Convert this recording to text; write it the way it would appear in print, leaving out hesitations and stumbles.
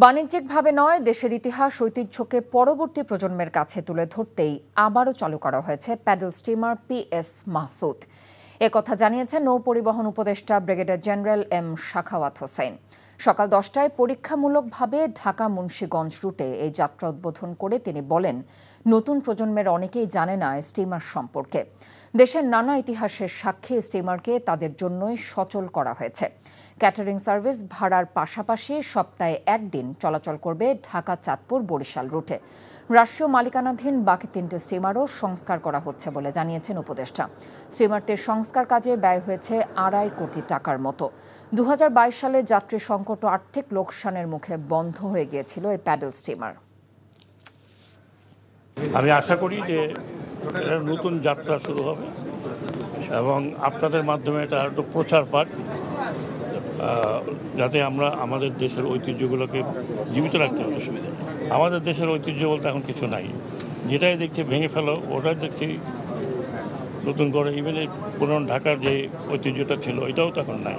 বাণিজ্যিকভাবে নয়, দেশের ইতিহাস ঐতিহ্যকে পরবর্তী প্রজন্মের কাছে তুলে ধরতেই আবারও চালু করা হয়েছে প্যাডেল স্টিমার PS মাহসুদ। একথা জানিয়েছেন নৌ পরিবহন উপদেষ্টা brigadier general M Sakhawat Hossain. সকাল 10টায় পরীক্ষামূলকভাবে ঢাকা মুন্সিগঞ্জ রুটে এই যাত্রা উদ্বোধন করে তিনি বলেন, নতুন প্রজন্মের অনেকেই জানে না স্টিমার সম্পর্কে। দেশের নানা ইতিহাসের সাক্ষী স্টিমারকে তাদের জন্যই সচল করা হয়েছে। ক্যাটারিং সার্ভিস ভাড়ার পাশাপাশি সপ্তাহে একদিন চলাচল করবে ঢাকা চাঁদপুর বরিশাল রুটে। রাষ্ট্রীয় মালিকানাধীন বাকি 3টে স্টিমারও সংস্কার করা হচ্ছে বলে জানিয়েছেন উপদেষ্টা। স্টিমারটির সংস্কার কাজে ব্যয় হয়েছে 2.5 কোটি টাকার মতো। 2022 সালে যাত্রী সংকট ও আর্থিক লোকসানের মুখে বন্ধ হয়ে গিয়েছিল এই প্যাডেল স্টিমার। আমি আশা করি যে এটা নতুন যাত্রা শুরু হবে এবং আপনাদের মাধ্যমে এটা একটু প্রচার পাক, যাতে আমরা আমাদের দেশের ঐতিহ্যগুলোকে জীবিত রাখতে পারি। আমাদের দেশের ঐতিহ্য বলতে এখন কিছু নাই, যেটাই দেখছি ভেঙে ফেলো, ওটাই দেখছি নতুন করে। ইভেন পুরনো ঢাকার যে ঐতিহ্যটা ছিল এটাও তো এখন নাই।